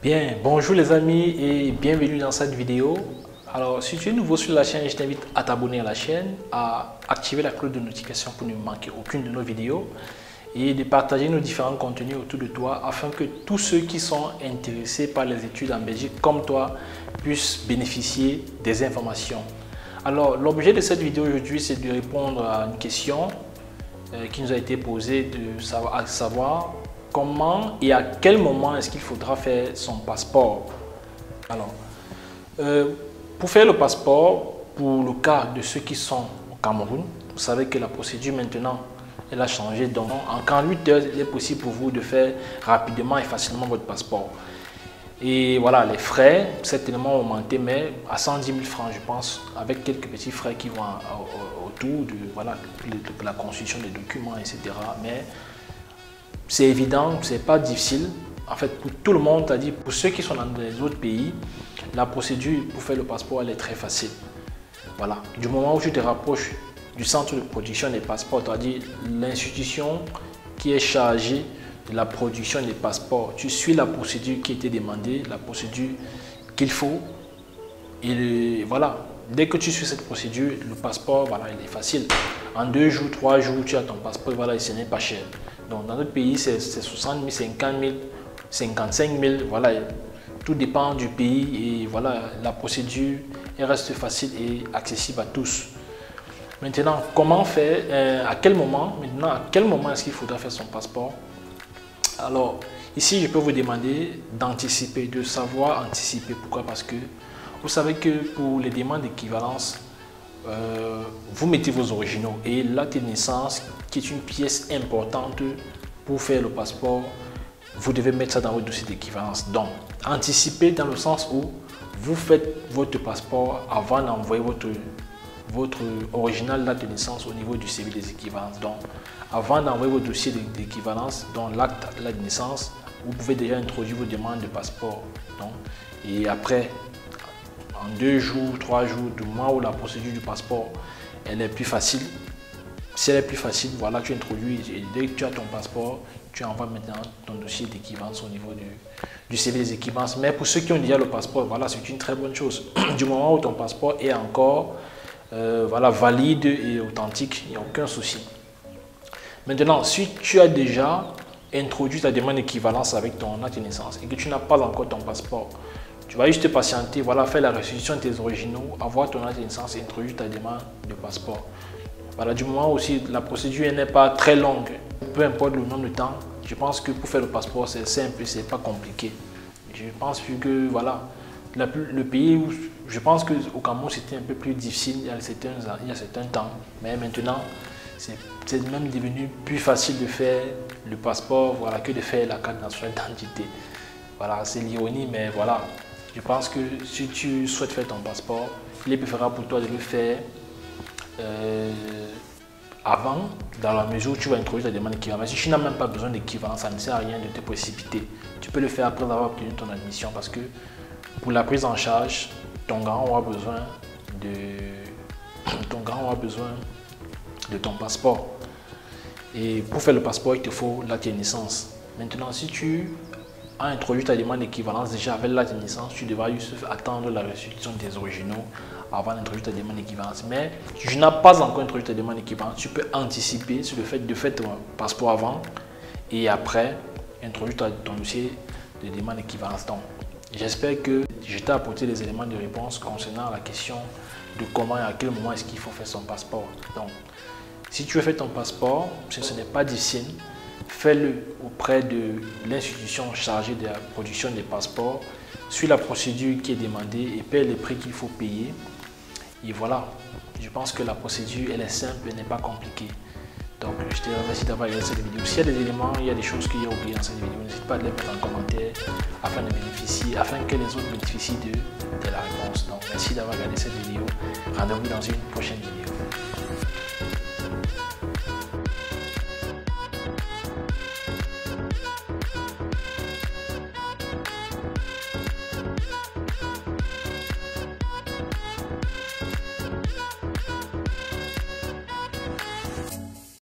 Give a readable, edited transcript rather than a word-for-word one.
Bien, bonjour les amis et bienvenue dans cette vidéo. Alors, si tu es nouveau sur la chaîne, je t'invite à t'abonner à la chaîne, à activer la cloche de notification pour ne manquer aucune de nos vidéos et de partager nos différents contenus autour de toi afin que tous ceux qui sont intéressés par les études en Belgique comme toi puissent bénéficier des informations. Alors, l'objet de cette vidéo aujourd'hui, c'est de répondre à une question qui nous a été posée, à savoir comment et à quel moment est-ce qu'il faudra faire son passeport. Alors, pour faire le passeport, pour le cas de ceux qui sont au Cameroun, vous savez que la procédure maintenant, elle a changé. Donc, en 48 heures, il est possible pour vous de faire rapidement et facilement votre passeport. Et voilà, les frais, certainement augmenté, mais à 110 000 francs, je pense, avec quelques petits frais qui vont autour de, voilà, de la constitution des documents, etc. Mais c'est évident, c'est pas difficile. En fait, pour tout le monde, c'est-à-dire pour ceux qui sont dans les autres pays, la procédure pour faire le passeport, elle est très facile. Voilà. Du moment où tu te rapproches du centre de production des passeports, c'est-à-dire l'institution qui est chargée de la production des passeports, tu suis la procédure qui a été demandée, la procédure qu'il faut. Et voilà. Dès que tu suis cette procédure, le passeport, voilà, il est facile. En 2 jours, 3 jours, tu as ton passeport, voilà, et ce n'est pas cher. Donc, dans notre pays, c'est 60 000, 50 000, 55 000, voilà. Tout dépend du pays et voilà, la procédure, elle reste facile et accessible à tous. Maintenant, comment faire, à quel moment est-ce qu'il faudra faire son passeport? Alors, ici, je peux vous demander d'anticiper, de savoir anticiper. Pourquoi? Parce que vous savez que pour les demandes d'équivalence, vous mettez vos originaux et l'acte de naissance, qui est une pièce importante pour faire le passeport, vous devez mettre ça dans votre dossier d'équivalence. Donc, anticipez dans le sens où vous faites votre passeport avant d'envoyer votre original date de naissance au niveau du service des équivalences. Donc, avant d'envoyer votre dossier d'équivalence, donc l'acte de naissance, vous pouvez déjà introduire vos demandes de passeport. Donc, et après, en 2 jours, 3 jours, du moment où la procédure du passeport elle est plus facile, si elle est plus facile, voilà, tu introduis et dès que tu as ton passeport, tu envoies maintenant ton dossier d'équivalence au niveau du CV des équivalences. Mais pour ceux qui ont déjà le passeport, voilà, c'est une très bonne chose. Du moment où ton passeport est encore voilà, valide et authentique, il n'y a aucun souci. Maintenant, si tu as déjà introduit ta demande d'équivalence avec ton acte de naissance et que tu n'as pas encore ton passeport, tu vas juste patienter, voilà, faire la restitution de tes originaux, avoir ton acte de naissance et introduire ta demande de passeport. Voilà, du moment aussi la procédure n'est pas très longue, peu importe le nombre de temps, je pense que pour faire le passeport, c'est simple, c'est pas compliqué. Je pense que voilà, le pays où je pense qu'au Cameroun c'était un peu plus difficile il y a certains temps, mais maintenant c'est même devenu plus facile de faire le passeport, voilà, que de faire la carte nationale d'identité. Voilà, c'est l'ironie, mais voilà, je pense que si tu souhaites faire ton passeport, il est préférable pour toi de le faire avant, dans la mesure où tu vas introduire ta demande d'équivalence. Si tu n'as même pas besoin d'équivalence, ça ne sert à rien de te précipiter. Tu peux le faire après avoir obtenu ton admission parce que pour la prise en charge, ton grand aura besoin de ton passeport. Et pour faire le passeport, il te faut l'acte de naissance. Maintenant, si tu as introduit ta demande d'équivalence déjà avec l'acte de naissance, tu devras juste attendre la restitution de tes originaux avant d'introduire ta demande d'équivalence. Mais si tu n'as pas encore introduit ta demande d'équivalence, tu peux anticiper sur le fait de faire ton passeport avant et après introduire ton dossier de demande d'équivalence. Donc, j'espère que je t'ai apporté des éléments de réponse concernant la question de comment et à quel moment est-ce qu'il faut faire son passeport. Donc, si tu veux faire ton passeport, ce n'est pas difficile. Fais-le auprès de l'institution chargée de la production des passeports. Suis la procédure qui est demandée et paie les prix qu'il faut payer. Et voilà, je pense que la procédure, elle est simple, elle n'est pas compliquée. Donc, je te remercie d'avoir regardé cette vidéo. S'il y a des éléments, il y a des choses qu'il y a oubliées dans cette vidéo, n'hésite pas à les mettre en commentaire afin que les autres bénéficient de la réponse. Donc, merci d'avoir regardé cette vidéo. Rendez-vous dans une prochaine vidéo.